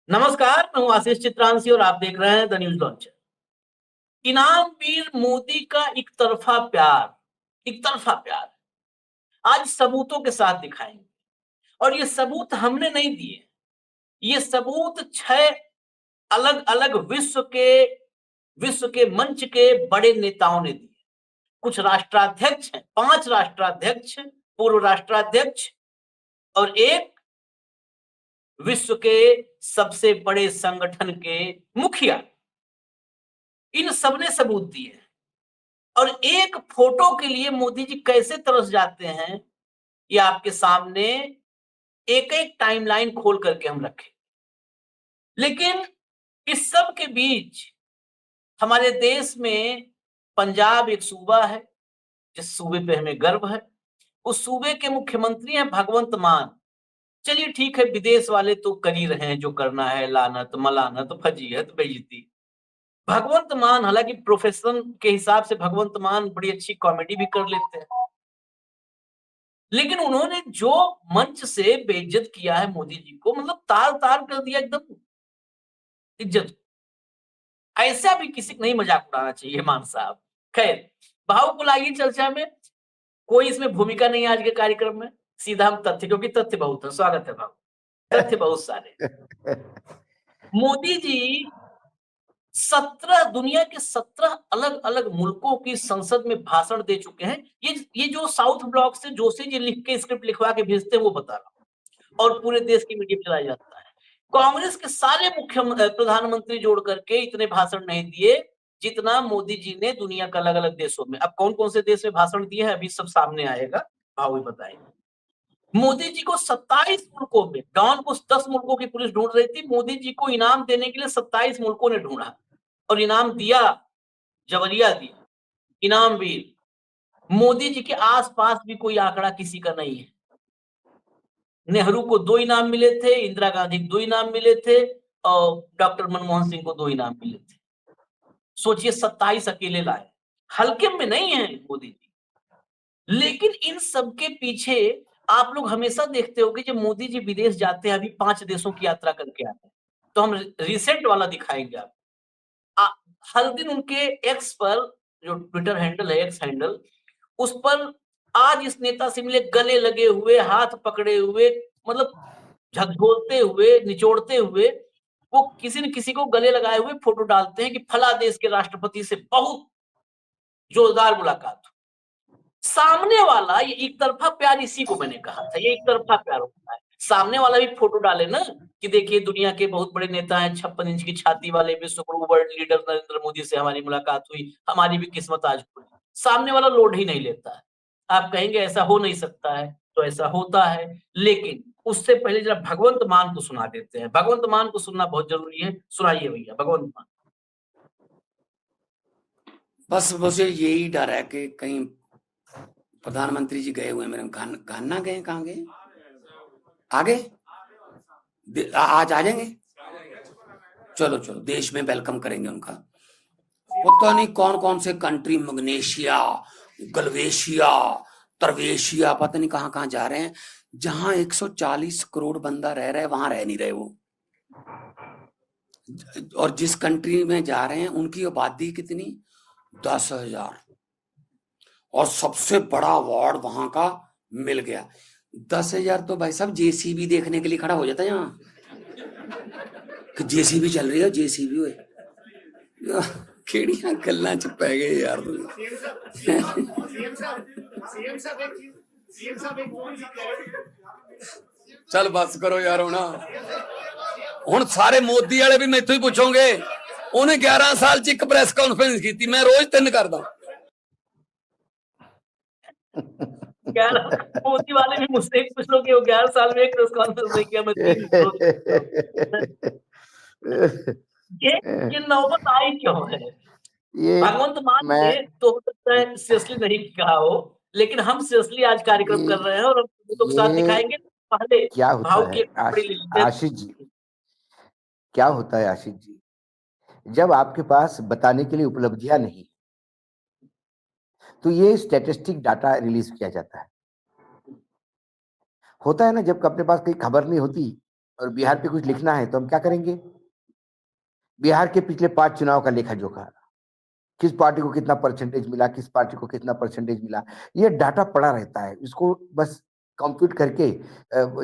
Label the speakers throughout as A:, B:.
A: नमस्कार, मैं हूँ आशीष चित्रांशी और आप देख रहे हैं द न्यूज लॉन्चर। इनाम वीर मोदी का एक तरफा प्यार आज सबूतों के साथ दिखाएंगे। और ये सबूत हमने नहीं दिए, ये सबूत 6 अलग-अलग विश्व के मंच के बड़े नेताओं ने दिए। कुछ राष्ट्राध्यक्ष हैं, 5 राष्ट्राध्यक्ष, पूर्व राष्ट्राध्यक्ष और एक विश्व के सबसे बड़े संगठन के मुखिया। इन सबने सबूत दिए और एक फोटो के लिए मोदी जी कैसे तरस जाते हैं, ये आपके सामने एक-एक टाइमलाइन खोल करके हम रखें। लेकिन इस सब के बीच हमारे देश में पंजाब एक सूबा है, जिस सूबे पे हमें गर्व है। उस सूबे के मुख्यमंत्री हैं भगवंत मान। चलिए ठीक है, विदेश वाले तो कर ही रहे हैं जो करना है, लानत, मलानत, फजीहत, बेइज्जती। भगवंत मान हालाँकि प्रोफेशन के हिसाब से भगवंत मान बड़ी अच्छी कॉमेडी भी कर लेते हैं। लेकिन उन्होंने जो मंच से बेइज्जत किया है मोदी जी को, मतलब तार-तार कर दिया एकदम इज्जत। ऐसा भी किसी को नहीं मज़ाक उड़ाना चाहिए मान साहब। खैर, भाव को लाइए चर्चा में। कोई इसमें भूमिका नहीं है आज के कार्यक्रम में। सीधा हम तथ्य, क्योंकि तथ्य बहुत है। स्वागत है भाव। तथ्य बहुत सारे। मोदी जी 17 दुनिया के 17 अलग-अलग मुल्कों की संसद में भाषण दे चुके हैं। ये जो साउथ ब्लॉक से जोशी जी लिख के स्क्रिप्ट लिखवा के भेजते हैं वो बता रहा हूँ, और पूरे देश की मीडिया में चलाया जाता है। कांग्रेस के सारे प्रधानमंत्री जोड़ करके इतने भाषण नहीं दिए जितना मोदी जी ने दुनिया के अलग-अलग देशों में। अब कौन-कौन से देश में भाषण दिए हैं अभी सब सामने आएगा, भाव ही बताएंगे। मोदी जी को 27 मुल्कों में, डॉन को 10 मुल्कों की पुलिस ढूंढ रही थी, मोदी जी को इनाम देने के लिए 27 मुल्कों ने ढूंढा और इनाम दिया, जवरिया दिया, इनाम भी। मोदी जी के आस-पास भी कोई आंकड़ा किसी का नहीं है। नेहरू को 2 इनाम मिले थे, इंदिरा गांधी को 2 इनाम मिले थे और डॉक्टर मनमोहन सिंह को 2 इनाम मिले थे। सोचिए 27 अकेले लाए। हल्के में नहीं है मोदी जी। लेकिन इन सब के पीछे आप लोग हमेशा देखते होंगे जब मोदी जी विदेश जाते हैं, अभी 5 देशों की यात्रा करके आए हैं, तो हम रिसेंट वाला दिखाएँगे आपको। अ, हर दिन उनके एक्स पर, जो ट्विटर हैंडल है, एक्स हैंडल, उस पर आज इस नेता से मिले, गले लगे हुए, हाथ पकड़े हुए, मतलब झकझोरते हुए, निचोड़ते हुए, वो किसी न किसी को गले लगाए हुए फ़ोटो डालते हैं कि फला देश के राष्ट्रपति से बहुत जोरदार मुलाकात हुई। सामने वाला, ये एक तरफ़ा प्यार इसी को मैंने कहा था, ये एक तरफ़ा प्यार होता है। सामने वाला भी फ़ोटो डाले ना कि देखिए दुनिया के बहुत बड़े नेता हैं, 56 इंच की छाती वाले विश्व गुरु वर्ल्ड लीडर नरेंद्र मोदी से हमारी मुलाकात हुई, हमारी भी किस्मत आज खुली। सामने वाला लोड ही नहीं लेता है। आप कहेंगे ऐसा हो नहीं सकता है, तो ऐसा होता है, लेकिन उससे पहले ज़रा भगवंत मान को सुना देते हैं। भगवंत मान को सुनना बहुत ज़रूरी है। सुनाइए भैया भगवंत मान।
B: बस मुझे यही डर है कि कहीं प्रधानमंत्री जी गए हुए, मेरे घाना गए, कहाँ गए, आगे आज आ जाएंगे। चलो चलो, देश में वेलकम करेंगे उनका। पता नहीं कौन कौन से कंट्री, मग्नेशिया, गलवेशिया, तरवेशिया, पता नहीं कहाँ कहाँ जा रहे हैं। जहां 140 करोड़ बंदा रह रहा है वहां रह नहीं रहे वो। और जिस कंट्री में जा रहे हैं उनकी आबादी कितनी, 10,000, और सबसे बड़ा अवार्ड वहां का मिल गया। 10,000 तो भाई साहब जेसीबी देखने के लिए खड़ा हो जाता है यहाँ, कि जेसीबी चल रही है, जेसीबी हुए केड़ियां गल्लां च पै गए यार। चल बस करो यार, हुण सारे मोदी वाले भी मैथों ही पूछोगे। उन्हें 11 साल च एक प्रेस कॉन्फ्रेंस की, मैं रोज 3 करदा।
A: मोदी वाले भी मुझसे पूछ लो कि वो 11 साल में एक प्रेस कॉन्फ्रेंस नहीं किया, मैं 3 रोज ये ये नौबत आई क्यों है?
C: ये
A: भगवंत मान
C: मैं
A: ने तो हो सकता है सीरियसली नहीं कहा हो, लेकिन हम सीरियसली आज कार्यक्रम कर रहे हैं और हम सबूतों के साथ
C: ये
A: दिखाएंगे। पहले
C: क्या होता
A: भाव की
C: है
A: एक टिप्पणी ले लेते
C: आशीष जी,
A: हैं।
C: क्या होता है आशीष जी, जब आपके पास बताने के लिए उपलब्धियां नहीं, तो ये स्टैटिस्टिक डाटा रिलीज किया जाता है। होता है ना, जब अपने पास कोई खबर नहीं होती और बिहार पे कुछ लिखना है तो हम क्या करेंगे? बिहार के पिछले 5 चुनाव का लेखा जोखा, किस पार्टी को कितना परसेंटेज मिला, किस पार्टी को कितना परसेंटेज मिला, ये डाटा पड़ा रहता है। इसको बस कंप्यूट करके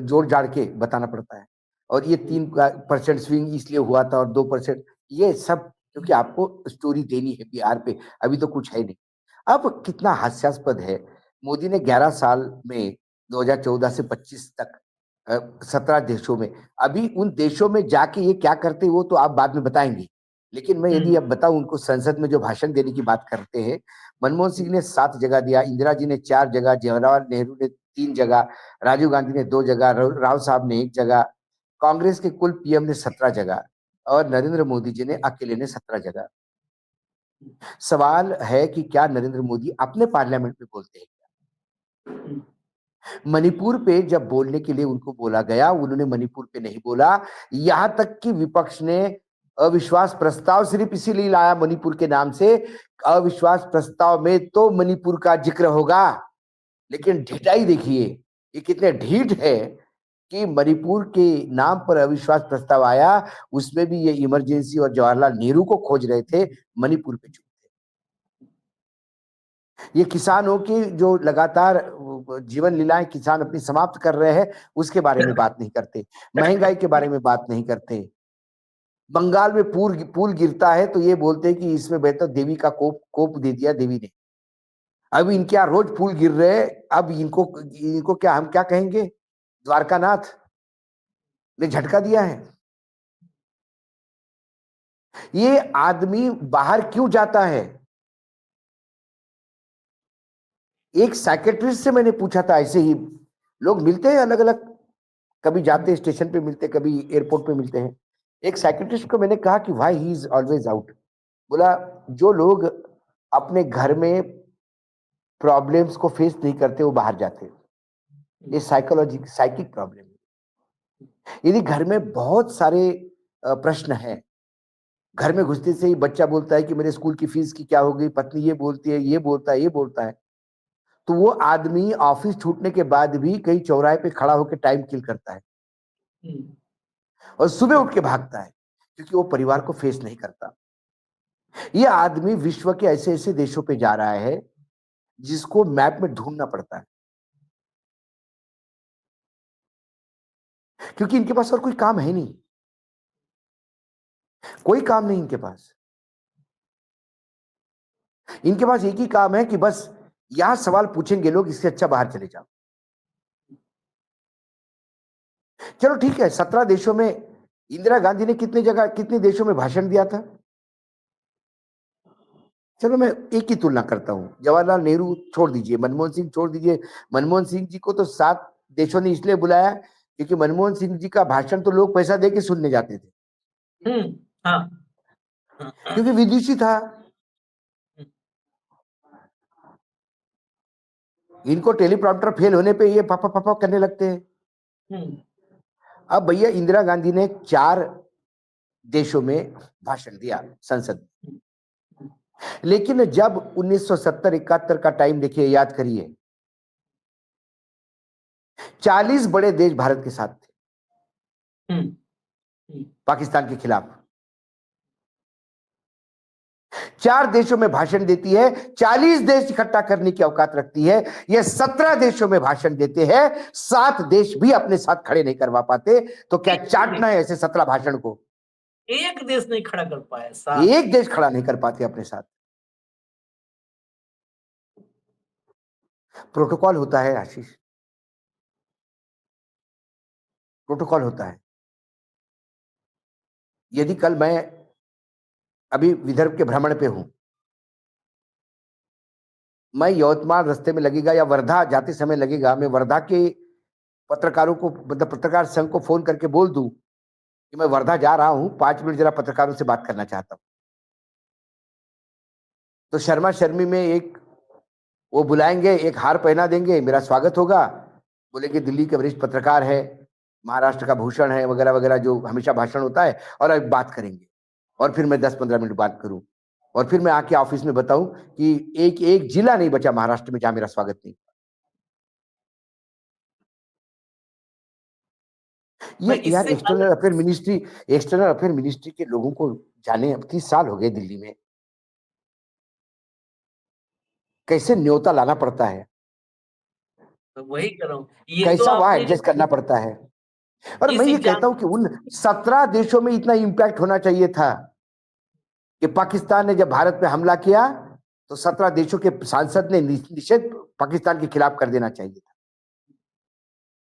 C: जोड़ जाड़ के बताना पड़ता है। और ये 3% स्विंग इसलिए हुआ था और 2%, ये सब क्योंकि आपको स्टोरी देनी है बिहार पे, अभी तो कुछ है नहीं। अब कितना हास्यास्पद है, मोदी ने 11 साल में 2014 से 25 तक 17 देशों में, अभी उन देशों में जाके ये क्या करते वो तो आप बाद में बताएंगे, लेकिन मैं यदि अब बताऊं उनको संसद में जो भाषण देने की बात करते हैं, मनमोहन सिंह ने 7 जगह दिया, इंदिरा जी ने 4 जगह, जवाहरलाल नेहरू ने 3 जगह, राजीव गांधी ने 2 जगह, राव साहब ने 1 जगह, कांग्रेस के कुल पीएम ने 17 जगह और नरेंद्र मोदी जी ने अकेले ने 17 जगह। सवाल है कि क्या नरेंद्र मोदी अपने पार्लियामेंट में बोलते हैं? मणिपुर पे जब बोलने के लिए उनको बोला गया, उन्होंने मणिपुर पे नहीं बोला। यहां तक कि विपक्ष ने अविश्वास प्रस्ताव सिर्फ इसीलिए लाया मणिपुर के नाम से, अविश्वास प्रस्ताव में तो मणिपुर का जिक्र होगा, लेकिन ढिठाई देखिए, ये कितने ढीठ है कि मणिपुर के नाम पर अविश्वास प्रस्ताव आया, उसमें भी ये इमरजेंसी और जवाहरलाल नेहरू को खोज रहे थे, मणिपुर पे चुप थे। ये किसानों की जो लगातार जीवन लीलाएं किसान अपनी समाप्त कर रहे हैं, उसके बारे में बात नहीं करते, महंगाई के बारे में बात नहीं करते। बंगाल में पुल गिरता है तो ये बोलते हैं कि इसमें बेहतर देवी का कोप दे दिया देवी ने। अब इनके यहाँ रोज पुल गिर रहे हैं, अब इनको क्या हम क्या कहेंगे? द्वारकानाथ ने झटका दिया है। ये आदमी बाहर क्यों जाता है? एक साइकेट्रिस्ट से मैंने पूछा था, ऐसे ही लोग मिलते हैं अलग अलग, कभी जाते हैं स्टेशन पे मिलते, कभी एयरपोर्ट पे मिलते हैं। एक साइकेट्रिस्ट को मैंने कहा कि why he is always out. बोला जो लोग अपने घर में प्रॉब्लम्स को फेस नहीं करते वो बाहर जाते हैं, ये साइकिक प्रॉब्लम है। यदि घर में बहुत सारे प्रश्न हैं, घर में घुसते से ही बच्चा बोलता है कि मेरे स्कूल की फीस की क्या होगी, पत्नी ये बोलती है, ये बोलता है, ये बोलता है, तो वो आदमी ऑफिस छूटने के बाद भी कहीं चौराहे पे खड़ा होकर टाइम किल करता है और सुबह उठ के भागता है, क्योंकि वो परिवार को फेस नहीं करता। ये आदमी विश्व के ऐसे ऐसे देशों पे जा रहा है जिसको मैप में ढूंढना पड़ता है, क्योंकि इनके पास और कोई काम है नहीं, कोई काम नहीं इनके पास। इनके पास एक ही काम है कि बस यहां सवाल पूछेंगे लोग, इससे अच्छा बाहर चले जाओ। चलो ठीक है, 17 देशों में इंदिरा गांधी ने कितने देशों में भाषण दिया था? चलो मैं एक ही तुलना करता हूं, जवाहरलाल नेहरू छोड़ दीजिए, मनमोहन सिंह छोड़ दीजिए। मनमोहन सिंह जी को तो 7 देशों ने इसलिए बुलाया क्योंकि मनमोहन सिंह जी का भाषण तो लोग पैसा दे के सुनने जाते थे।
A: हाँ।
C: क्योंकि विदेशी था। इनको टेलीप्रॉम्प्टर फेल होने पे ये पापा पापा करने लगते हैं। अब भैया इंदिरा गांधी ने 4 देशों में भाषण दिया संसद में, लेकिन जब 1970-71 का टाइम देखिए, याद करिए, 40 बड़े देश भारत के साथ थे पाकिस्तान के खिलाफ। 4 देशों में भाषण देती है, 40 देश इकट्ठा करने की औकात रखती है। ये 17 देशों में भाषण देते हैं, 7 देश भी अपने साथ खड़े नहीं करवा पाते। तो क्या चाटना है ऐसे 17 भाषण को?
A: एक देश नहीं खड़ा कर पाया,
C: एक देश खड़ा नहीं कर पाते अपने साथ। प्रोटोकॉल होता है आशीष, प्रोटोकॉल होता है। यदि कल मैं अभी विदर्भ के भ्रमण पे हूं, मैं यवतमाल रास्ते में लगेगा या वर्धा जाते समय लगेगा, मैं वर्धा के पत्रकारों को, मतलब पत्रकार संघ को फोन करके बोल दूं कि मैं वर्धा जा रहा हूं, 5 मिनट जरा पत्रकारों से बात करना चाहता हूं, तो शर्मा शर्मी में एक वो बुलाएंगे, एक हार पहना देंगे, मेरा स्वागत होगा, बोलेंगे दिल्ली के वरिष्ठ पत्रकार है, महाराष्ट्र का भूषण है, वगैरह वगैरह जो हमेशा भाषण होता है, और अब बात करेंगे। और फिर मैं 10-15 मिनट बात करूं, और फिर मैं आके ऑफिस में बताऊं कि एक जिला नहीं बचा महाराष्ट्र में जहां मेरा स्वागत नहीं।
A: मैं
C: ये यार
A: इससे अलग
C: एक्सटर्नल अफेयर मिनिस्ट्री के लोगों को जाने अब 30 साल हो गए दिल्ली में, कैसे न्योता लाना पड़ता है,
A: वही कर रहा हूँ। ये तो
C: कैसा वहां
A: आपने
C: एडजस्ट करना पड़ता है। और मैं
A: इस
C: ये
A: एग्जाम
C: कहता हूं कि उन 17 देशों में इतना इम्पैक्ट होना चाहिए था कि पाकिस्तान ने जब भारत पे हमला किया तो 17 देशों के सांसद ने निषेध पाकिस्तान के खिलाफ कर देना चाहिए था,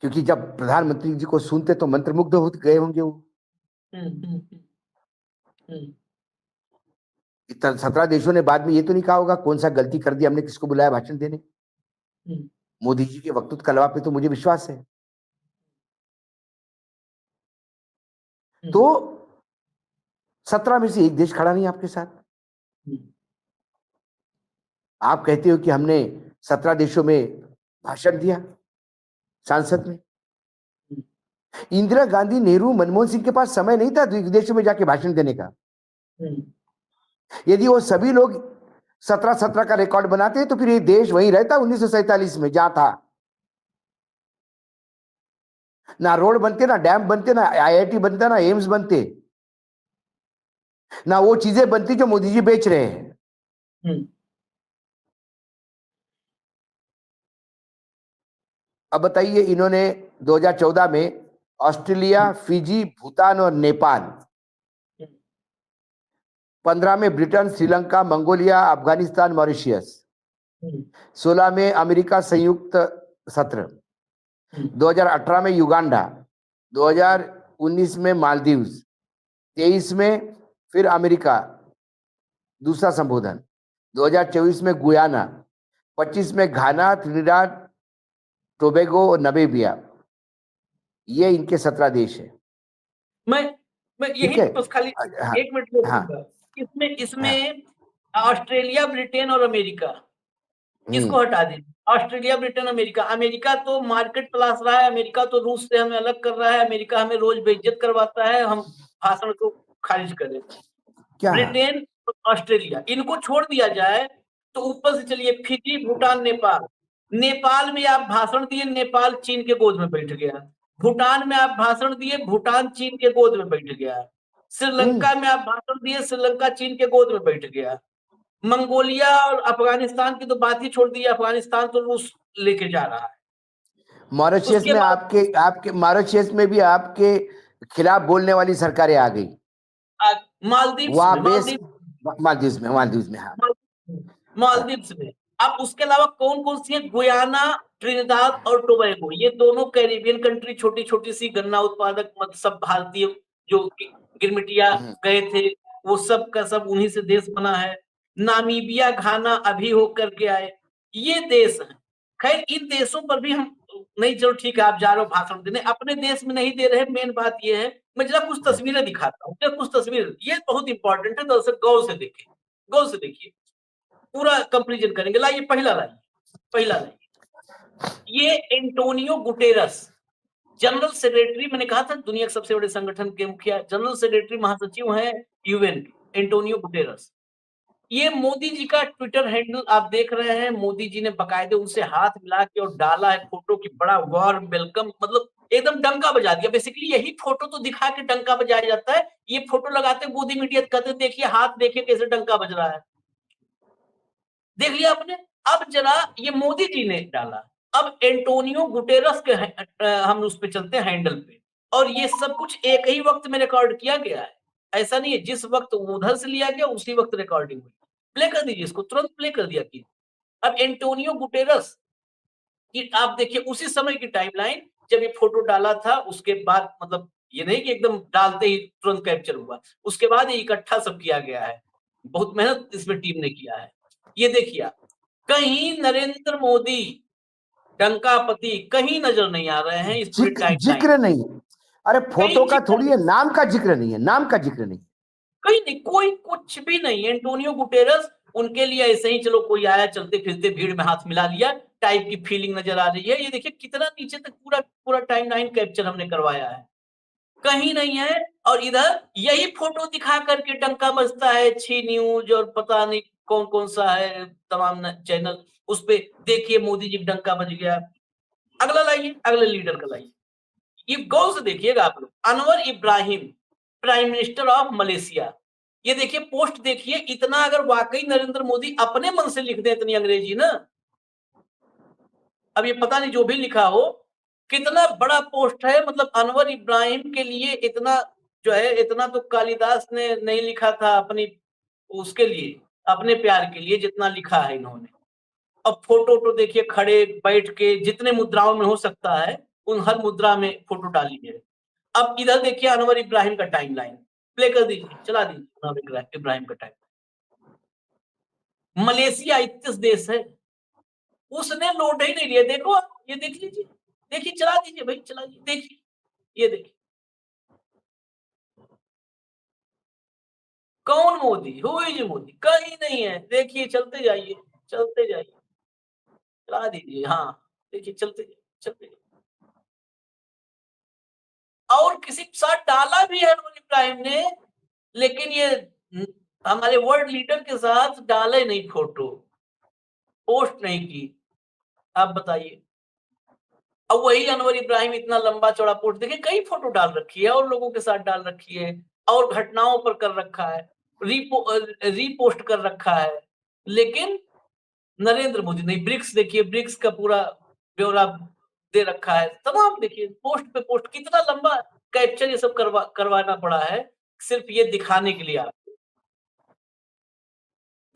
C: क्योंकि जब प्रधानमंत्री जी को सुनते तो मंत्रमुग्ध हो गए होंगे वो। 17 देशों ने बाद में ये तो नहीं कहा होगा कौन सा गलती कर दी हमने, किसको बुलाया भाषण देने। मोदी जी के वक्तव्य कलवा पे तो मुझे विश्वास है। तो 17 में से एक देश खड़ा नहीं आपके साथ। आप कहते हो कि हमने 17 देशों में भाषण दिया संसद में। इंदिरा गांधी, नेहरू, मनमोहन सिंह के पास समय नहीं था विदेशों में जाके भाषण देने का। यदि वो सभी लोग 17-17 का रिकॉर्ड बनाते तो फिर ये देश वहीं रहता 1947 में जहां था। ना रोड बनते, ना डैम बनते, ना आईआईटी बनता, ना एम्स बनते, ना वो चीजें बनती जो मोदी जी बेच रहे हैं। अब बताइए, इन्होंने 2014 में ऑस्ट्रेलिया, फिजी, भूटान और नेपाल, 15 में Britain, Sri Lanka, Mongolia, Afghanistan, Mauritius, 16 में अमेरिका संयुक्त सत्र, 2018 में युगांडा, 2019 में मालदीव्स, 23 में फिर अमेरिका दूसरा संबोधन, 2024 में गुयाना, 25 में घाना, त्रिनिदाद टोबैगो और नामीबिया। ये इनके 17 देश है।
A: मैं
C: ठीक
A: यही
C: है।
A: बस खाली
C: हाँ,
A: 1 मिनट रोक
C: हाँ,
A: दूंगा। इसमें
C: हाँ,
A: इसमें ऑस्ट्रेलिया, ब्रिटेन और अमेरिका इसको हटा दीजिए। Australia, Britain, America. अमेरिका तो मार्केट तलाश रहा है, अमेरिका तो रूस से हमें अलग कर रहा है, अमेरिका हमें रोज बेइज्जत करवाता है, हम भाषण को खारिज करें।
C: क्या
A: ब्रिटेन, ऑस्ट्रेलिया, इनको छोड़ दिया जाए तो ऊपर से चलिए फिजी, भूटान, नेपाल। नेपाल में आप भाषण दिए, नेपाल चीन के गोद में बैठ गया। भूटान में आप भाषण दिए, भूटान चीन के गोद में बैठ गया। श्रीलंका में आप भाषण दिए, श्रीलंका चीन के गोद में बैठ गया। मंगोलिया और अफगानिस्तान की तो बात ही छोड़ दी, अफगानिस्तान तो रूस लेके जा रहा है।
C: मॉरिशियस
A: उसके
C: में
A: बाद
C: आपके आपके मॉरिशियस में भी आपके खिलाफ बोलने वाली सरकारें आ गई।
A: मालदीव्स में
C: वहां बेस मालदीव्स में हाँ।
A: मालदीव्स में अब उसके अलावा कौन कौन सी है? गुयाना, ट्रिनिदाद और टोबैगो। ये दोनों कैरिबियन कंट्री, छोटी छोटी सी गन्ना उत्पादक, मतलब सब भारतीय जो गिरमिटिया गए थे, वो सब का सब उन्हीं से देश बना है। नामीबिया, घाना अभी होकर के आए, ये देश है। खैर इन देशों पर भी हम नहीं, चलो ठीक है, आप जा रहे हो भाषण देने, अपने देश में नहीं दे रहे। मेन बात ये है, मैं जरा कुछ तस्वीरें दिखाता हूँ, कुछ तस्वीर, ये बहुत इंपॉर्टेंट है, दरअसल गौर से देखें, गौर से देखिए, पूरा कंपेरिजन करेंगे। लाइए पहला, लाइए ये एंटोनियो गुटेरस, जनरल सेक्रेटरी, मैंने कहा था दुनिया के सबसे बड़े संगठन के मुखिया, जनरल सेक्रेटरी, महासचिव हैं यूएन के, एंटोनियो गुटेरस। ये मोदी जी का ट्विटर हैंडल आप देख रहे हैं। मोदी जी ने बकायदे उनसे हाथ मिला के और डाला है फोटो की, बड़ा वार्म वेलकम, मतलब एकदम डंका बजा दिया। बेसिकली यही फोटो तो दिखा के डंका बजाया जाता है। ये फोटो लगाते मोदी मीडिया कहते देखिए हाथ, देखिए कैसे डंका बज रहा है। देख लिया आपने। अब जरा ये मोदी जी ने डाला, अब एंटोनियो गुटेरस के हम उस पे चलते हैं हैंडल पे, और ये सब कुछ एक ही वक्त में रिकॉर्ड किया गया है। ऐसा नहीं है जिस वक्त उधर से लिया गया उसी वक्त रिकॉर्डिंग हुई। प्ले कर दीजिए इसको, तुरंत प्ले कर दिया कि अब एंटोनियो गुटेरस की आप देखिए उसी समय की टाइमलाइन, जब ये फोटो डाला था उसके बाद, मतलब ये नहीं कि एकदम डालते ही तुरंत कैप्चर हुआ, उसके बाद ये इकट्ठा सब किया गया है। बहुत मेहनत इसमें टीम ने किया है। ये देखिए आप, कहीं नरेंद्र मोदी डंकापति कहीं नजर नहीं आ रहे हैं इस पूरी टाइमलाइन।
C: जिक्र नहीं। अरे
A: कहीं
C: फोटो का
A: जिक्र
C: थोड़ी
A: नहीं,
C: है, नाम का जिक्र नहीं है, नाम का जिक्र नहीं।
A: कहीं नहीं, कोई कुछ भी नहीं। एंटोनियो गुटेरस उनके लिए ऐसे ही, चलो कोई आया चलते फिरते भीड़ में हाथ मिला लिया टाइप की फीलिंग नजर आ रही है। ये देखिए कितना नीचे तक पूरा पूरा टाइमलाइन कैप्चर हमने करवाया है, कहीं नहीं है। और इधर यही फोटो दिखा करके डंका बजता है छी न्यूज और पता नहीं कौन कौन सा है तमाम चैनल, उस पे देखिए मोदी जी डंका बज गया। अगला लाइए, अगले लीडर का लाइए। ये गौर से देखिएगा आप लोग, Anwar Ibrahim prime minister of Malaysia, ये देखिए पोस्ट देखिए, इतना अगर वाकई नरेंद्र मोदी अपने मन से लिख दे इतनी अंग्रेजी ना, अब ये पता नहीं जो भी लिखा हो कितना बड़ा पोस्ट है, मतलब अनवर इब्राहिम के लिए इतना जो है, इतना तो कालिदास ने नहीं लिखा था अपनी उसके लिए, अपने प्यार के लिए जितना लिखा है इन्होंने। अब फोटो तो देखिए खड़े बैठ के जितने मुद्राओं में हो सकता है उन हर मुद्रा में फोटो डाली है। अब इधर देखिए अनवर इब्राहिम का टाइमलाइन प्ले कर दीजिए, चला दीजिए अनवर इब्राहिम का टाइम। मलेशिया 31 देश है, उसने लोड ही नहीं लिया, देखो आप ये देख लीजिए, देखिए चला दीजिए भाई, चला दीजिए, देखिए ये देखिए कौन मोदी, हु इज मोदी, कहीं नहीं है, देखिए चलते जाइए, चलते जाइए, चला दीजिए, हाँ देखिए चलते जाइए, चलते जाइए। और किसी के साथ डाला भी है अनवर इब्राहिम ने, लेकिन ये हमारे वर्ल्ड लीडर के साथ डाले नहीं, फोटो पोस्ट नहीं की। आप बताइए, अब वही अनवर इब्राहिम इतना लंबा चौड़ा पोस्ट देखिए, कई फोटो डाल रखी है और लोगों के साथ डाल रखी है और घटनाओं पर कर रखा है, रीपोस्ट कर रखा है, लेकिन नरेंद्र मोदी नहीं। ब्रिक्स देखिए, ब्रिक्स का पूरा ब्यौरा दे रखा है, तमाम देखिए पोस्ट पे पोस्ट, कितना लंबा कैप्चर ये सब करवाना पड़ा है सिर्फ ये दिखाने के लिए आपको।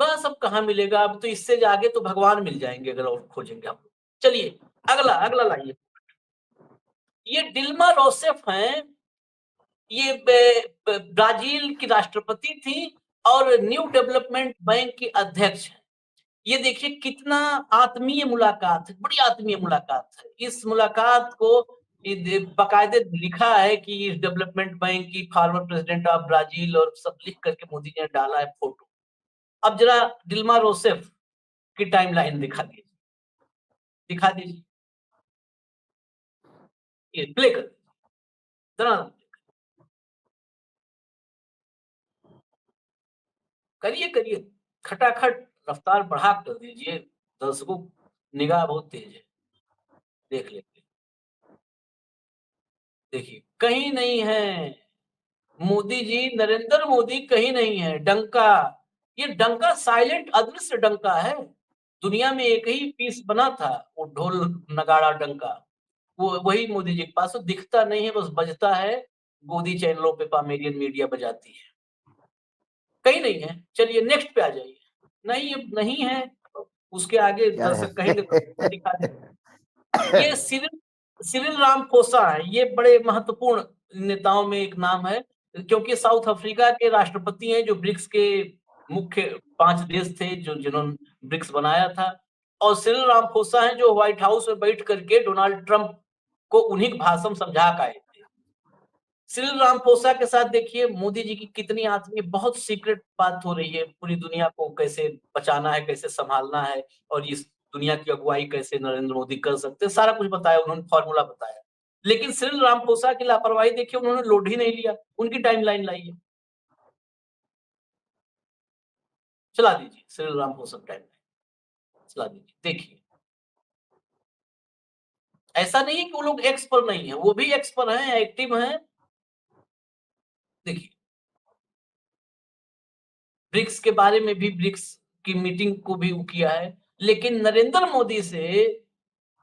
A: बस अब कहाँ मिलेगा, अब तो इससे आगे तो भगवान मिल जाएंगे अगर और खोजेंगे आप। चलिए अगला अगला लाइए, ये डिल्मा रोसेफ हैं, ये ब्राजील की राष्ट्रपति थी और न्यू डेवलपमेंट बैंक की अध्यक्ष है। ये देखिए कितना आत्मीय मुलाकात है, बड़ी आत्मीय मुलाकात है। इस मुलाकात को बाकायदे लिखा है कि इस डेवलपमेंट बैंक की फॉर्मर प्रेसिडेंट ऑफ ब्राजील और सब लिख करके मोदी ने डाला है फोटो। अब जरा डिल्मा रोसेफ की टाइमलाइन दिखा दीजिए, दिखा दीजिए, ये प्ले कर जरा, करिए करिए, खटाखट रफ्तार बढ़ा कर दीजिए, दर्शकों निगाह बहुत तेज है, देख लेते, देखिए कहीं नहीं है मोदी जी, नरेंद्र मोदी कहीं नहीं है। डंका, ये डंका साइलेंट अदृश्य डंका है, दुनिया में एक ही पीस बना था वो ढोल नगाड़ा डंका, वो वही मोदी जी के पास, वो दिखता नहीं है, बस बजता है, गोदी चैनलों पे पामेरियन मीडिया बजाती है, कहीं नहीं है। चलिए नेक्स्ट पे आ जाइए, नहीं ये नहीं है, उसके आगे
C: क्या है?
A: दर्शक कहेंगे तो दिखा दें। ये सिरिल सिरिल रामफोसा है, ये बड़े महत्वपूर्ण नेताओं में एक नाम है, क्योंकि साउथ अफ्रीका के राष्ट्रपति हैं जो ब्रिक्स के मुख्य 5 देश थे जो जिन्होंने ब्रिक्स बनाया था, और सिरिल रामफोसा हैं जो व्हाइट हाउस में बैठ करके डोनाल्ड ट्रंप को उन्हीं का भाषण समझा के आए थे। सिरिल रामफोसा के साथ देखिए मोदी जी की कितनी आत्मीय, बहुत सीक्रेट बात हो रही है, पूरी दुनिया को कैसे बचाना है, कैसे संभालना है, और इस दुनिया की अगुवाई कैसे नरेंद्र मोदी कर सकते हैं, सारा कुछ बताया उन्होंने, फॉर्मूला बताया। लेकिन सिरिल रामफोसा की लापरवाही देखिए, उन्होंने लोड ही नहीं लिया, उनकी टाइमलाइन लाइए, चला दीजिए सिरिल रामफोसा टाइमलाइन, चला दीजिए, देखिए ऐसा नहीं है कि वो लोग एक्स पर नहीं है, वो भी एक्स पर हैं, एक्टिव हैं, देखिए ब्रिक्स के बारे में भी, ब्रिक्स की मीटिंग को भी किया है, लेकिन नरेंद्र मोदी से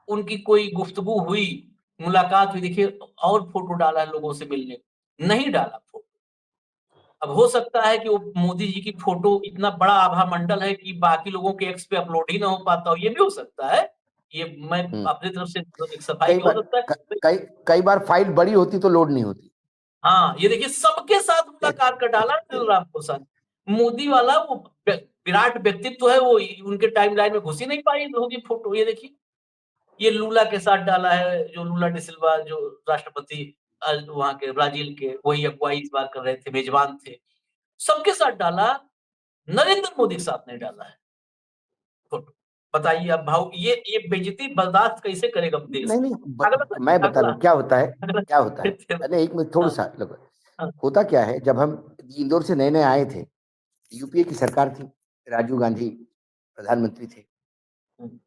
A: उनकी कोई गुफ्तगू हुई, मुलाकात हुई, देखिए और फोटो डाला है लोगों से मिलने, नहीं डाला फोटो। अब हो सकता है कि वो मोदी जी की फोटो इतना बड़ा आभा मंडल है कि बाकी लोगों के एक्स पे अपलोड ही ना हो पाता हो, ये भी हो सकता है, ये मैं अपनी तरफ से एक सफाई
C: कई
A: हो
C: बार
A: सकता है।
C: कई कई बार फाइल बड़ी होती तो लोड नहीं होती।
A: हाँ ये देखिए सबके साथ मुलाकात का डाला रामप्रसाद, मोदी वाला वो विराट व्यक्तित्व है, वो उनके टाइमलाइन में घुस ही नहीं पाई होगी फोटो, ये देखिए ये लूला के साथ डाला है, जो लूला डी सिल्वा जो राष्ट्रपति वहां के ब्राजील के, वही अगुवाई इस बार कर रहे थे, मेजबान थे, सबके साथ डाला, नरेंद्र मोदी के साथ नहीं डाला है फोटो। बताइए अब भाव, ये बेइज्जती बर्दाश्त कैसे करेगा देश।
C: नहीं नहीं
A: अगला
C: मैं बता
A: अगला
C: रहा हूँ क्या होता है,
A: अगला
C: क्या होता है। अरे एक मिनट थोड़ा
A: हाँ,
C: सा लगो।
A: हाँ,
C: होता क्या है, जब हम इंदौर से नए नए आए थे, यूपीए की सरकार थी, राजीव गांधी प्रधानमंत्री थे,
A: हम्म,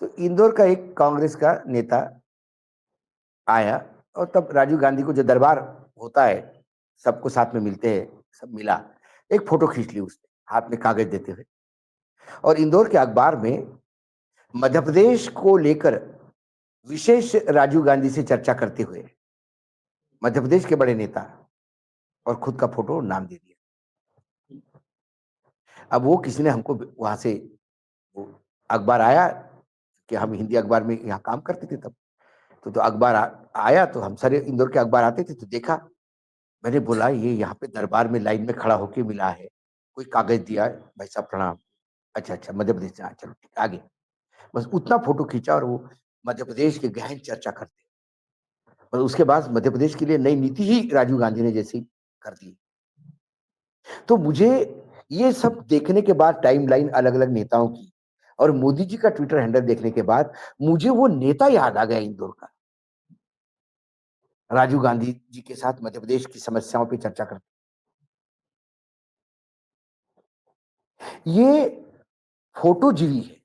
C: तो इंदौर का एक कांग्रेस का नेता आया और तब राजीव गांधी को जो दरबार होता है, सबको साथ में मिलते हैं, सब मिला, एक फोटो खींच ली उसने हाथ में कागज देते हुए, और इंदौर के अखबार में मध्य प्रदेश को लेकर विशेष राजीव गांधी से चर्चा करते हुए मध्य प्रदेश के बड़े नेता और खुद का फोटो नाम दे दिया। अब वो किसी ने हमको वहां से वो अखबार आया कि हम हिंदी अखबार में यहाँ काम करते थे तब, तो अखबार आया, तो हम सारे इंदौर के अखबार आते थे, तो देखा, मैंने बोला ये यहाँ पे दरबार में लाइन में खड़ा होके मिला है, कोई कागज दिया है, भाई साहब प्रणाम, अच्छा अच्छा मध्य प्रदेश से, चलो ठीक आगे, बस उतना फोटो खींचा और वो मध्य प्रदेश की गहन चर्चा करते, और उसके बाद मध्य प्रदेश के लिए नई नीति ही राजीव गांधी ने जैसी कर दी। तो मुझे ये सब देखने के बाद टाइमलाइन अलग अलग नेताओं की और मोदी जी का ट्विटर हैंडल देखने के बाद मुझे वो नेता याद आ गया इंदौर का, राजीव गांधी जी के साथ मध्य प्रदेश की समस्याओं पे चर्चा करते। ये फोटो जीवी है,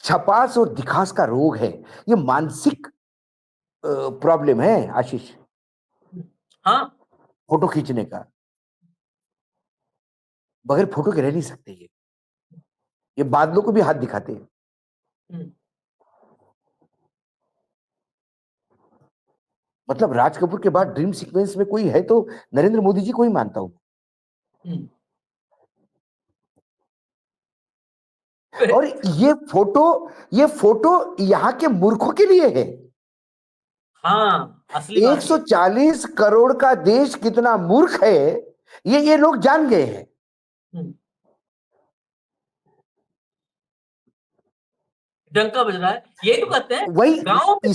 C: छपास और दिखास का रोग है, ये मानसिक प्रॉब्लम है आशीष,
A: हाँ,
C: फोटो खींचने का, बगैर फोटो के रह नहीं सकते ये बादलों को भी हाथ दिखाते हैं। मतलब राज कपूर के बाद ड्रीम सीक्वेंस में कोई है तो नरेंद्र मोदी जी को ही मानता हूं। और ये फोटो यहाँ के मूर्खों के लिए है।
A: हाँ, असली बात है।
C: 140 करोड़ का देश कितना मूर्ख है ये लोग जान गए हैं।
A: डंका बज रहा है, यही तो कहते हैं
C: वही,
A: गांव में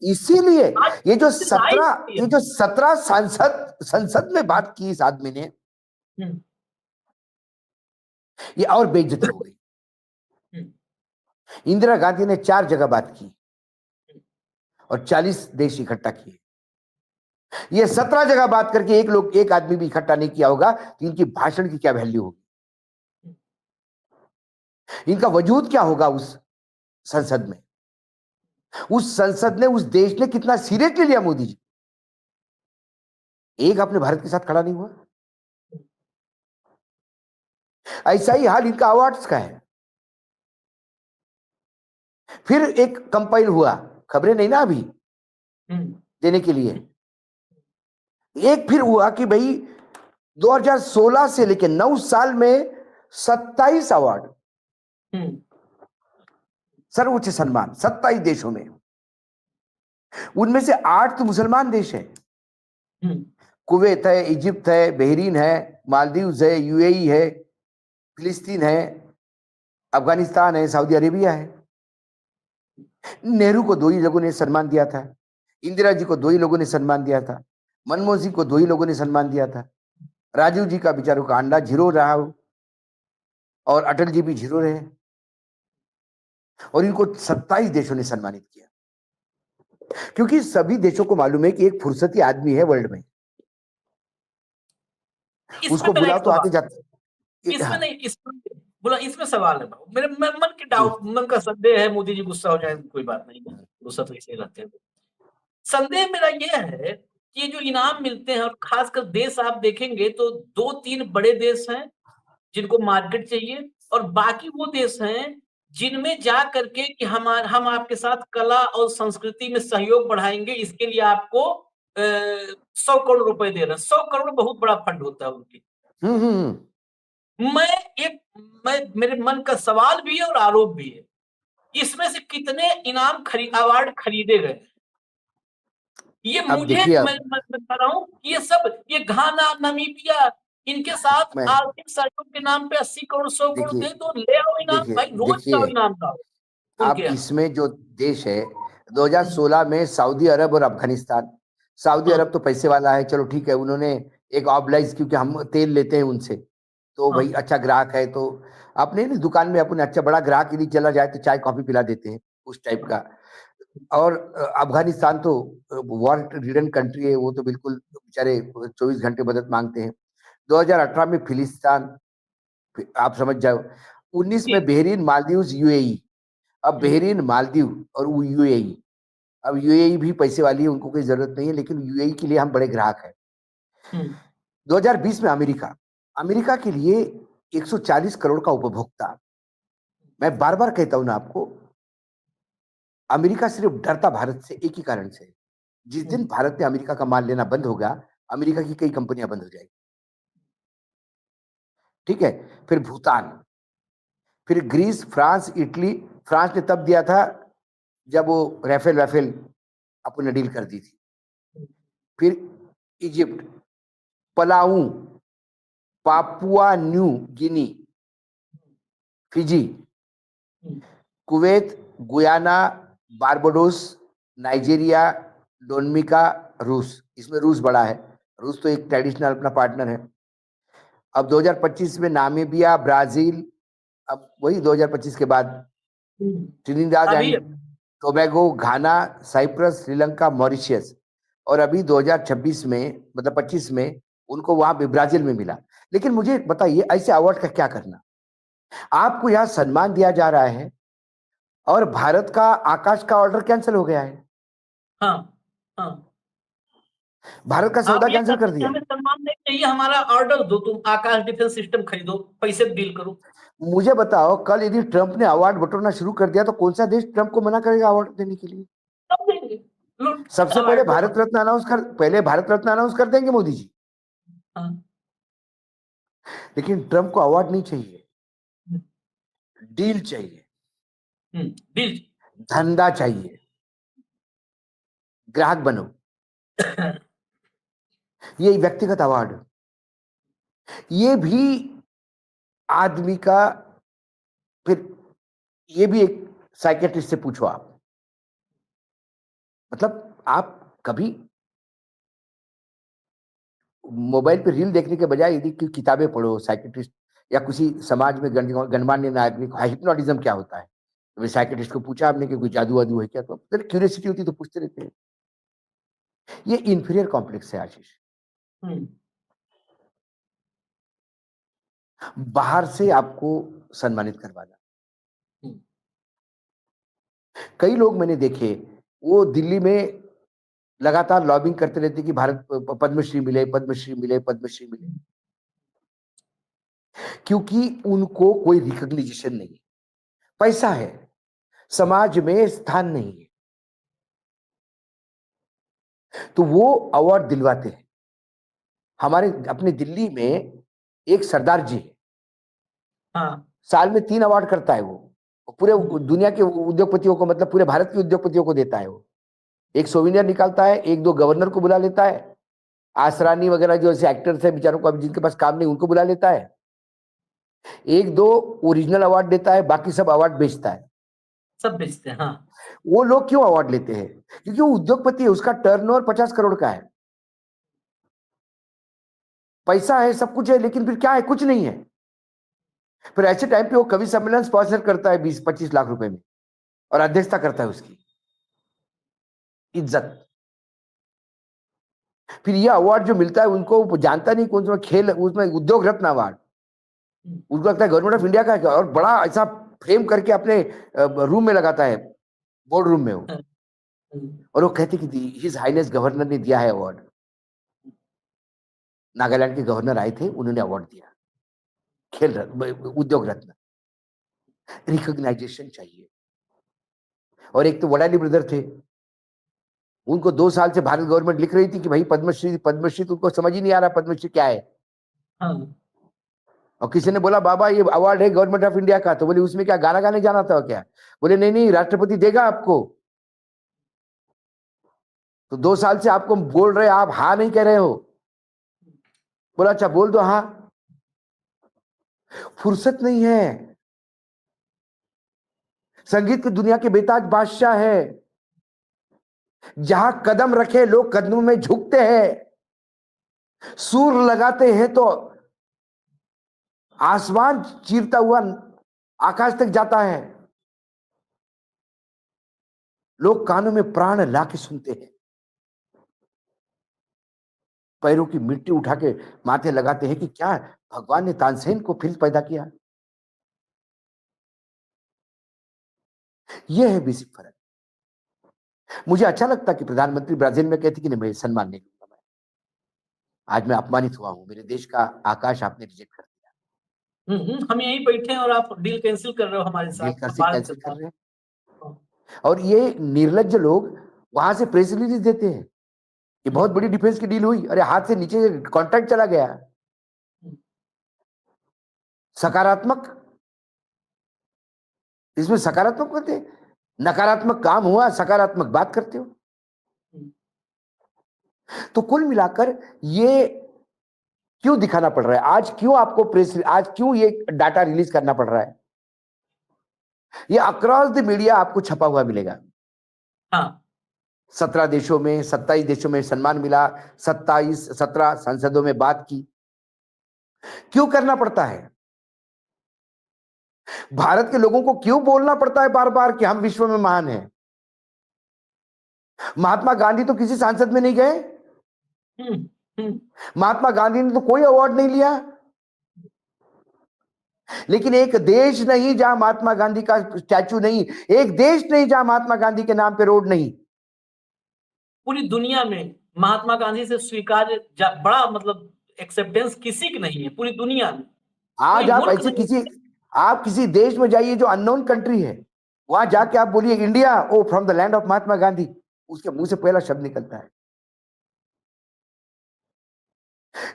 C: इसीलिए ये जो
A: आज
C: 17 संसद में बात की इस आदमी ने, ये और बेइज्जती हो गई। इंदिरा गांधी ने 4 जगह बात की और 40 देश इकट्ठा किए, ये 17 जगह बात करके एक आदमी भी इकट्ठा नहीं किया होगा, तो इनकी भाषण की क्या वैल्यू होगी, इनका वजूद क्या होगा उस संसद में। उस संसद ने, उस देश ने कितना सीरियसली लिया मोदी जी, एक अपने भारत के साथ खड़ा नहीं हुआ। ऐसा ही हाल इनका अवार्ड्स का है। फिर एक कंपाइल हुआ, खबरें नहीं ना अभी देने के लिए, एक फिर हुआ कि भाई 2016 से लेकर 9 साल में 27 अवार्ड, सर्वोच्च सम्मान 27 देशों में, उनमें से 8 तो मुसलमान देश है, कुवैत है, इजिप्ट है, बहरीन है, मालदीव्स है, यूएई है, फिलिस्तीन है, अफगानिस्तान है, सऊदी अरेबिया है। नेहरू को 2 ही लोगों ने सम्मान दिया था, इंदिरा जी को 2 ही लोगों ने सम्मान दिया था, मनमोहन सिंह को 2 ही लोगों ने सम्मान दिया था, राजीव जी का बेचारों का अंडा जीरो रहा हो, और अटल जी भी जीरो रहे, और इनको 27 देशों ने सम्मानित किया, क्योंकि सभी देशों को मालूम है कि एक फुर्सती आदमी है वर्ल्ड में, उसको बुलाओ तो आते जाते।
A: इसमें नहीं, इसमें सवाल है, मेरे मन की डाउट, मन का संदेह है, मोदी जी गुस्सा हो जाए कोई बात नहीं, गुस्सा तो इसे रहते हैं। संदेह मेरा ये है कि ये जो इनाम मिलते हैं, और खासकर देश आप देखेंगे तो 2-3 बड़े देश हैं जिनको मार्केट चाहिए, और बाकी वो देश हैं जिनमें जा करके कि हम आपके साथ कला और संस्कृति में सहयोग बढ़ाएंगे, इसके लिए आपको 100 करोड़ रुपए दे रहे हैं। 100 करोड़ बहुत बड़ा फंड होता है उनकी। मेरे मन का सवाल भी है और आरोप भी है, इसमें से कितने इनाम अवार्ड खरीदे गए, ये मुझे, मैं बता रहा हूँ, ये सब, ये घाना, नामीबिया, इनके साथ आर्थिक सहयोग के नाम पे 80 करोड़ 100 करोड़ दे दो, ले आओ इनाम भाई, रोज का इनाम लाओ।
C: अब इसमें जो देश है 2016 में सऊदी अरब और अफगानिस्तान, सऊदी अरब तो पैसे वाला है, चलो ठीक है, उन्होंने एक ऑब्लाइज, क्योंकि हम तेल लेते हैं उनसे, तो भाई अच्छा ग्राहक है, तो अपने दुकान में अपने अच्छा बड़ा ग्राहक यदि चला जाए तो चाय कॉफी पिला देते हैं, उस टाइप का। और अफगानिस्तान तो वॉर रिडन कंट्री है, वो तो बिल्कुल बेचारे 24 घंटे मदद मांगते हैं। 2018 में फिलिस्तीन, आप समझ जाओ, 19 में बहरीन, मालदीव, यूएई, अब बहरीन, मालदीव और यूएई, अब यूएई भी पैसे वाली है, उनको कोई जरूरत नहीं है, लेकिन यूएई के लिए हम बड़े ग्राहक हैं। 2020 में अमेरिका के लिए 140 करोड़ का उपभोक्ता। मैं बार बार कहता हूं ना आपको, अमेरिका सिर्फ डरता भारत से एक ही कारण से, जिस दिन भारत ने अमेरिका का माल लेना बंद होगा, अमेरिका की कई कंपनियां बंद हो जाएगी। ठीक है, फिर भूटान, फिर ग्रीस, फ्रांस, इटली। फ्रांस ने तब दिया था जब वो राफेल अपने डील कर दी थी। फिर Egypt, Palau, Papua New Guinea, Fiji, Kuwait, Guyana, Barbados, Nigeria, Dominica, रूस। इसमें रूस बड़ा है, रूस तो एक ट्रेडिशनल अपना पार्टनर है। अब 2025 में नामीबिया, ब्राजील, अब वही 2025 के बाद ट्रिनिडाद
A: अभी
C: and Tobago, Ghana, Cyprus, Sri Lanka, Mauritius. और अभी 2026 में, मतलब 25 में, उनको वहां पे ब्राजील में मिला। लेकिन मुझे बताइए, ऐसे अवार्ड का क्या करना? आपको यहाँ सम्मान दिया जा रहा है और भारत का आकाश का ऑर्डर कैंसिल हो गया है,
A: हाँ हाँ,
C: भारत का
A: आप
C: सौदा
A: ये
C: कैंसिल
A: कहते
C: कर
A: हैं कि
C: दिया।
A: हमें सम्मान नहीं चाहिए, हमारा ऑर्डर दो, तुम आकाश डिफेंस सिस्टम खरीदो, पैसे डील करो।
C: मुझे बताओ, कल यदि ट्रंप ने अवार्ड बटोरना शुरू कर दिया तो कौन सा देश ट्रंप को मना करेगा अवार्ड देने के लिए?
A: तब देंगे, लो
C: सबसे पहले
A: अवार्ड दो।
C: भारत रत्न अनाउंस कर देंगे मोदी जी।
A: हाँ,
C: लेकिन ट्रंप को अवार्ड नहीं चाहिए, डील चाहिए,
A: डील।
C: धंधा चाहिए, ग्राहक बनो। ये व्यक्तिगत अवार्ड, ये भी आदमी का, फिर ये भी एक साइकेट्रिस्ट से पूछो आप, मतलब आप कभी मोबाइल पे रील देखने के बजाय यदि कोई किताबें पढ़ो, साइकेट्रिस्ट या किसी समाज में गणमान्य नागरिक, हिप्नोटिज्म क्या होता है, तो साइकेट्रिस्ट को पूछा आपने कि कोई जादू वादू है क्या, तो क्यूरियोसिटी होती तो पूछते रहते हैं। ये इंफीरियर कॉम्प्लेक्स है आशीष। बाहर से आपको सम्मानित करवाना। कई लोग मैंने देखे, वो दिल्ली में लगातार लॉबिंग करते रहते कि भारत पद्मश्री मिले, पद्मश्री मिले, पद्मश्री मिले, क्योंकि उनको कोई रिकॉग्निशन नहीं, पैसा है, समाज में स्थान नहीं है, तो वो अवार्ड दिलवाते हैं। हमारे अपने दिल्ली में एक सरदार जी है,
A: हाँ,
C: साल में 3 अवार्ड करता है वो, पूरे दुनिया के उद्योगपतियों को, मतलब पूरे भारत के उद्योगपतियों को देता है वो। एक सोविनियर निकालता है, 1-2 गवर्नर को बुला लेता है, आसरानी वगैरह जो ऐसे एक्टर्स है बेचारों को, अभी जिनके पास काम नहीं उनको बुला लेता है, 1-2 ओरिजिनल अवार्ड देता है, बाकी सब अवार्ड बेचता है।
A: सब बेचते हैं। हाँ,
C: वो लोग क्यों अवार्ड लेते हैं? क्योंकि वो उद्योगपति है, उसका टर्नओवर 50 करोड़ का है, पैसा है, सब कुछ है, लेकिन फिर क्या है? कुछ नहीं है। फिर ऐसे टाइम पे वो कवि सम्मेलन स्पॉन्सर करता है 20-25 लाख रुपए में, और अध्यक्षता करता है उसकी। इज्जत। फिर ये अवार्ड जो मिलता है उनको, वो जानता नहीं कौन सा खेल, उसमें उद्योग रत्न अवार्ड, उनको लगता है गवर्नमेंट ऑफ इंडिया का है, और बड़ा ऐसा फ्रेम करके अपने रूम में लगाता है, बोर्ड रूम में वो, और वो कहते कि हिज हाईनेस गवर्नर ने दिया है अवार्ड। नागालैंड के गवर्नर आए थे, उन्होंने अवार्ड दिया, खेल रत्न, उद्योग रत्न। रिकॉग्नाइजेशन चाहिए। और एक तो वडाली ब्रदर थे, उनको 2 साल से भारत गवर्नमेंट लिख रही थी कि भाई पद्मश्री पद्मश्री, तो उनको समझ ही नहीं आ रहा पद्मश्री क्या है।
A: हाँ,
C: और किसी ने बोला बाबा ये अवार्ड है गवर्नमेंट ऑफ इंडिया का, तो बोले उसमें क्या गाना गाने जाना था क्या? बोले नहीं नहीं, राष्ट्रपति देगा आपको। तो 2 साल से आपको बोल रहे, आप हाँ नहीं कह रहे हो। बोला अच्छा बोल दो हाँ। फुर्सत नहीं है, संगीत की दुनिया के बेताज बादशाह है, जहां कदम रखे लोग कदमों में झुकते हैं, सुर लगाते हैं तो आसमान चीरता हुआ आकाश तक जाता है, लोग कानों में प्राण लाके सुनते हैं, पैरों की मिट्टी उठा के माथे लगाते हैं कि क्या भगवान ने तानसेन को फिर पैदा किया। यह है बेसिक फर्क। मुझे अच्छा लगता कि प्रधानमंत्री ब्राजील में कहती कि नहीं, मैं सम्मान नहीं लूंगा। मैं आज मैं अपमानित हुआ हूं, मेरे देश का आकाश आपने रिजेक्ट कर दिया।
A: हम यहीं बैठे हैं और आप डील कैंसिल कर रहे हो हमारे
C: डील
A: साथ,
C: कैसे
A: भारत के
C: कैंसिल कर
A: साथ।
C: रहे हैं? और ये निर्लज्ज लोग वहां से प्रेस रिलीज देते हैं कि बहुत बड़ी डिफेंस की डील हुई, अरे हाथ से नीचे कॉन्ट्रैक्ट चला गया। सकारात्मक, इसमें सकारात्मक होते हैं, नकारात्मक काम हुआ, सकारात्मक बात करते हो। तो कुल मिलाकर ये क्यों दिखाना पड़ रहा है आज, क्यों आपको प्रेस, आज क्यों ये डाटा रिलीज करना पड़ रहा है? ये अक्रॉस द मीडिया आपको छपा हुआ मिलेगा।
A: हाँ
C: 17 देशों में, 27 देशों में सम्मान मिला, 17 संसदों में बात की। क्यों करना पड़ता है? भारत के लोगों को क्यों बोलना पड़ता है बार बार कि हम विश्व में महान हैं? महात्मा गांधी तो किसी सांसद में नहीं गए, महात्मा गांधी ने तो कोई अवार्ड नहीं लिया। लेकिन एक देश नहीं जहां महात्मा गांधी का स्टैचू नहीं, एक देश नहीं जहां महात्मा गांधी के नाम पे रोड नहीं।
A: पूरी दुनिया में महात्मा गांधी से स्वीकार्य बड़ा मतलब एक्सेप्टेंस किसी की नहीं है पूरी दुनिया में।
C: आज
A: कोई
C: आप
A: मुल्क
C: ऐसे
A: नहीं।
C: आप किसी देश में जाइए जो अननोन कंट्री है, वहां जाके आप बोलिए India, oh from the land of Mahatma Gandhi, उसके मुंह से पहला शब्द निकलता है।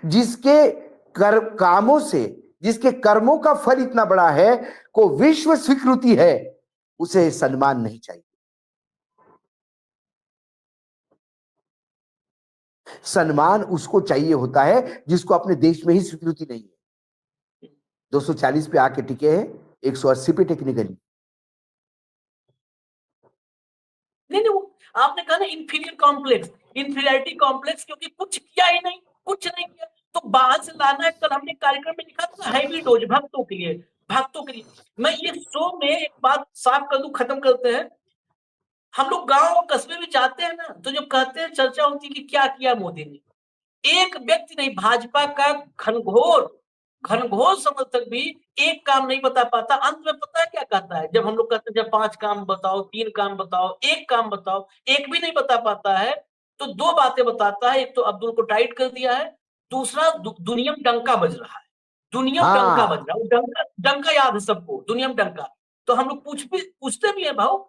C: जिसके कामों से, जिसके कर्मों का फल इतना बड़ा है, को विश्व स्वीकृति है, उसे सम्मान नहीं चाहिए। सम्मान उसको चाहिए होता है जिसको अपने देश में ही स्वीकृति नहीं है। 240 पे आके टिके हैं, 180 पे टिकने गली।
A: नहीं वो आपने कहा ना इंफीरियर कॉम्प्लेक्स, इंफीरियरिटी कॉम्प्लेक्स, क्योंकि कुछ किया ही नहीं, कुछ नहीं किया तो बाहर से लाना है। कल हमने कार्यक्रम में लिखा था हैवी डोज भक्तों के लिए, भक्तों के लिए। मैं ये शो में एक बात साफ कर दूं, खत्म करते हैं। हम लोग गांव और कस्बे में जाते हैं ना, तो जब कहते हैं, चर्चा होती है कि क्या किया मोदी ने, एक व्यक्ति नहीं, भाजपा का घनघोर घनघोर समर्थक भी एक काम नहीं बता पाता। अंत में पता है क्या कहता है? जब हम लोग कहते हैं जब 5 काम बताओ, 3 काम बताओ, एक काम बताओ, एक भी नहीं बता पाता है। तो 2 बातें बताता है, एक तो अब्दुल को टाइट कर दिया है, दूसरा दुनिया में डंका बज रहा है, दुनिया में डंका बज
C: हाँ,
A: रहा है। डंका डंका याद है सबको, दुनिया में डंका। तो हम लोग पूछते भी है, भाव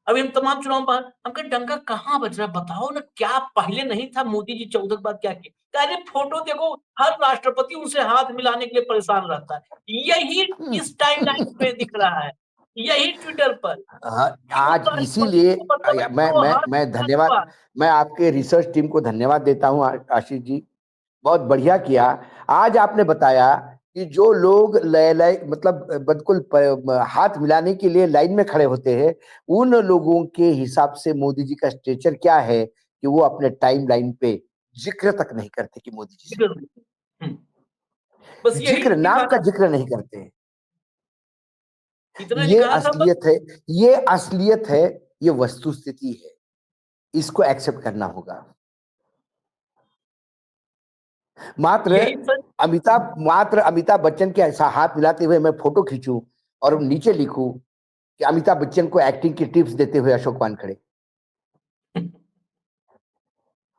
A: अभी हम तमाम चुनाव में हम कहे डंका कहाँ बज रहा है, बताओ ना, क्या पहले नहीं था? मोदी जी 14 के बाद क्या किया? अरे फोटो देखो, हर राष्ट्रपति उनसे हाथ मिलाने के लिए परेशान रहता है। यही इस टाइमलाइन पे दिख रहा है, यही ट्विटर पर कि उन
C: आज
A: राष्ट्रपतियों
C: इसीलिए
A: को मतलब है
C: मैं
A: वो
C: मैं
A: हाथ
C: मैं धन्यवाद,
A: हुआ।
C: मैं आपके रिसर्च टीम को धन्यवाद देता हूं आशीष जी, बहुत बढ़िया किया। आज आपने बताया कि जो लोग मतलब बिल्कुल हाथ मिलाने के लिए लाइन में खड़े होते हैं, उन लोगों के हिसाब से मोदी जी का स्ट्रेचर क्या है कि वो अपने टाइम लाइन पे जिक्र तक नहीं करते कि मोदी जी से,
A: हम्म, बस यही
C: जिक्र, नाम का
A: दिखाना,
C: जिक्र नहीं करते।
A: इतना
C: ये
A: दिखाना था बस।
C: असलियत है, ये असलियत है, ये वस्तुस्थिति है, इसको एक्सेप्ट करना होगा। मात्र
A: यही सच।
C: मात्र अमिताभ बच्चन के ऐसा हाथ मिलाते हुए मैं फोटो खींचूं और नीचे लिखूं कि अमिताभ बच्चन को एक्टिंग की टिप्स देते हुए अशोक वानखड़े,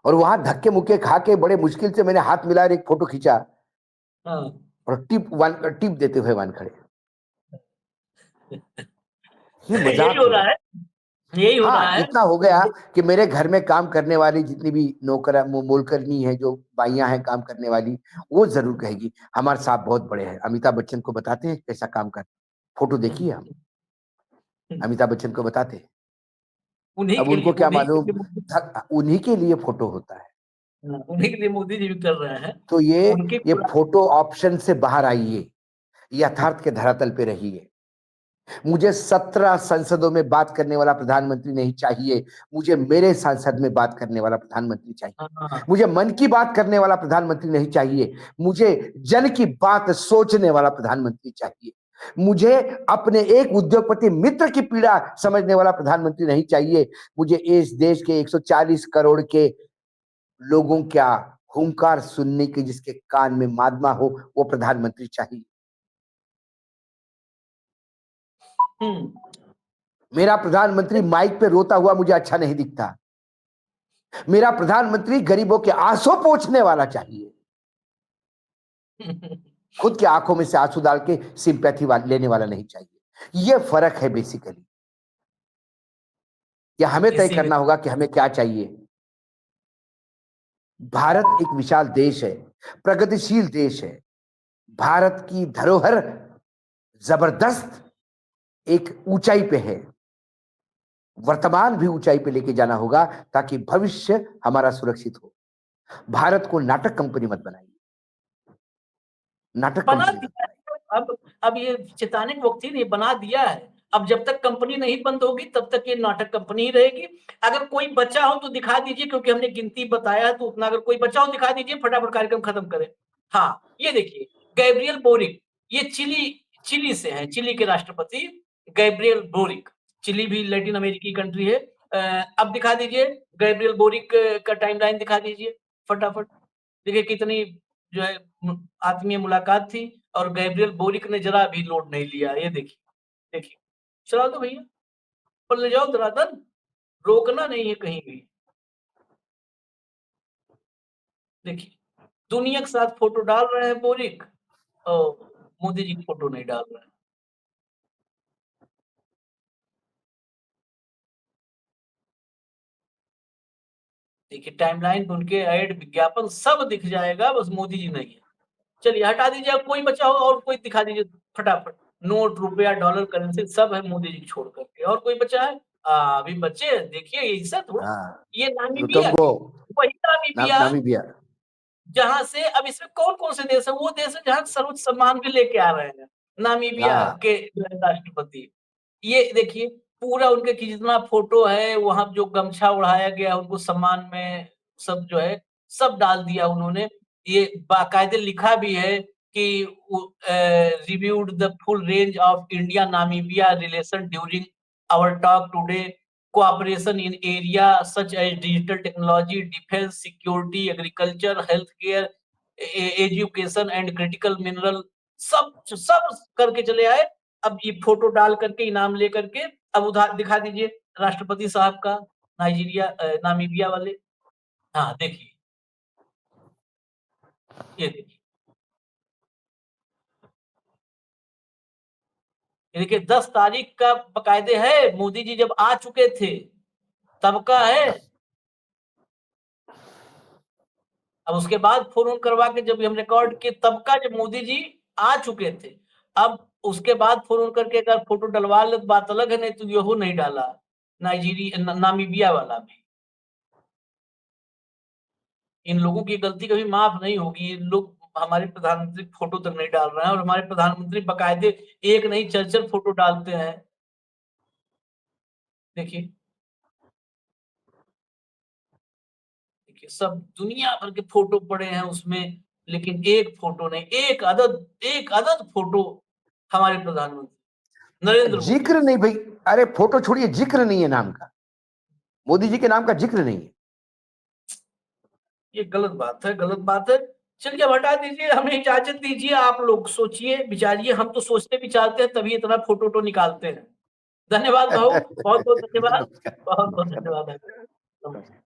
C: और वहां धक्के मुक्के खा के बड़े मुश्किल से मैंने हाथ मिलाकर एक फोटो खींचा
A: हाँ
C: और टिप देते हुए वानखड़े। ये
A: यही
C: मजाक
A: हो रहा
C: हुआ।
A: है, यही हो रहा
C: हाँ,
A: है।
C: इतना हो गया कि मेरे घर में काम करने वाली जितनी भी नौकर मोलकरनी है, जो बाइयां हैं काम करने वाली, वो जरूर कहेगी हमारे साहब बहुत बड़े हैं, अमिताभ बच्चन को बताते हैं कैसा काम कर, फोटो देखिए हम अमिताभ बच्चन को बताते हैं।
A: उन्हीं
C: अब
A: के लिए,
C: उनको क्या
A: उन्हीं के
C: मालूम,
A: लिए,
C: उन्हीं के लिए फोटो होता है।
A: उन्हीं के लिए मोदी जी भी कर रहे हैं।
C: तो
A: उनके
C: ये फोटो ऑप्शन से बाहर आइए, यथार्थ के धरातल पे रहिए। मुझे 17 संसदों में बात करने वाला प्रधानमंत्री नहीं चाहिए, मुझे मेरे संसद में बात करने वाला प्रधानमंत्री चाहिए।
A: हाँ,
C: मुझे मन की बात करने वाला प्रधानमंत्री नहीं चाहिए, मुझे जन की बात सोचने वाला प्रधानमंत्री चाहिए। मुझे अपने एक उद्योगपति मित्र की पीड़ा समझने वाला प्रधानमंत्री नहीं चाहिए, मुझे इस देश के 140 करोड़ के लोगों का हुंकार सुनने की जिसके कान में मादमा हो, वो प्रधानमंत्री चाहिए। मेरा प्रधानमंत्री माइक पे रोता हुआ मुझे अच्छा नहीं दिखता। मेरा प्रधानमंत्री गरीबों के आंसू पोंछने वाला चाहिए, खुद की आंखों में से आंसू डाल के सिंपैथी लेने वाला नहीं चाहिए। यह फर्क है बेसिकली। या हमें तय
A: इसी में
C: करना होगा कि हमें क्या चाहिए। भारत एक विशाल देश है, प्रगतिशील देश है। भारत की धरोहर जबरदस्त एक ऊंचाई पे है। वर्तमान भी ऊंचाई पे लेके जाना होगा ताकि भविष्य हमारा सुरक्षित हो। भारत को नाटक कंपनी मत बनाइए, नाटक
A: बना
C: कंपनी मत
A: दिया
C: बनाइए।
A: है। अब ये चिताने का वक्त ही नहीं, बना दिया है। अब जब तक कंपनी नहीं बंद होगी तब तक ये नाटक कंपनी ही रहेगी। अगर कोई बचा हो तो दिखा दीजिए, क्योंकि हमने गिनती बताया है तो उतना, अगर कोई बचा हो दिखा दीजिए, फटाफट कार्यक्रम खत्म करें। हाँ, ये देखिए गैब्रियल बोरिक, ये चिली से है, चिली के राष्ट्रपति गैब्रियल बोरिक। चिली भी लैटिन अमेरिकी कंट्री है। अब दिखा दीजिए गैब्रियल बोरिक का टाइमलाइन दिखा दीजिए फटाफट। देखिए कितनी जो है आत्मीय मुलाकात थी, और गैब्रियल बोरिक ने जरा भी लोड नहीं लिया। ये देखिए, देखिए चला दो भैया, पर ले जाओ धरातल, रोकना नहीं है कहीं भी। देखिए दुनिया के साथ फोटो डाल रहे हैं बोरिक, और मोदी जी की फोटो नहीं डाल रहे हैं। देखिए टाइमलाइन पे उनके ऐड, विज्ञापन सब दिख जाएगा, बस मोदी जी नहीं है। चलिए हटा दीजिए, अब कोई बचा होगा और कोई दिखा दीजिए फटाफट। नोट, रुपया, डॉलर, करेंसी सब है मोदी जी छोड़ करके। और कोई बचा है? अभी बच्चे देखिए, ऐसा थोड़ा।
C: हाँ,
A: ये नामीबिया,
C: लुटोंगो,
A: वही नामीबिया
C: नामीबिया।
A: जहां से, अब इसमें कौन कौन से देश है? वो देश है जहां सर्वोच्च सम्मान भी लेके आ रहे हैं नामीबिया
C: हाँ,
A: के जो है राष्ट्रपति। ये देखिए पूरा उनके की जितना फोटो है, वहां जो गमछा उड़ाया गया उनको सम्मान में, सब जो है सब डाल दिया उन्होंने। ये बाकायदे लिखा भी है कि reviewed the full range of India Namibia relation during our talk today, cooperation in area such as digital technology, defense, security, agriculture, healthcare, education and critical mineral, सब सब करके चले आए। अब ये फोटो डाल करके, इनाम ले करके, अब उधार दिखा दीजिए राष्ट्रपति साहब का, नाइजीरिया नामीबिया वाले। हाँ देखिए, ये देखिए, ये देखिए 10 तारीख का बकायदे है, मोदी जी जब आ चुके थे तब का है। अब उसके बाद फोन करवा के जब हम रिकॉर्ड किए तब का, जब मोदी जी आ चुके थे। अब उसके बाद फोन करके अगर फोटो डलवा ले तो बात अलग है, नहीं तो यहो नहीं डाला नामीबिया वाला भी। इन लोगों की गलती कभी माफ नहीं होगी। इन लोग हमारे प्रधानमंत्री फोटो तक नहीं डाल रहे हैं, और हमारे प्रधानमंत्री बकायदे एक नहीं चल फोटो डालते हैं। देखिए, देखिए सब दुनिया भर के फोटो पड़े हैं उसमें, लेकिन एक फोटो नहीं, एक अदद फोटो हमारे प्रधानमंत्री नरेंद्र मोदी।
C: जिक्र नहीं भाई। अरे फोटो छोड़िए, जिक्र नहीं है नाम का, मोदी जी के नाम का जिक्र नहीं है।
A: ये गलत बात है, गलत बात है। चलिए अब हटा दीजिए, हमें इजाजत दीजिए। आप लोग सोचिए विचारिए, हम तो सोचते विचारते हैं तभी इतना फोटो तो निकालते हैं। धन्यवाद भाऊ, बहुत बहुत धन्यवाद,
C: नमस्कार,
A: बहुत बहुत
C: नमस्कार,
A: धन्यवाद।
C: नमस्कार।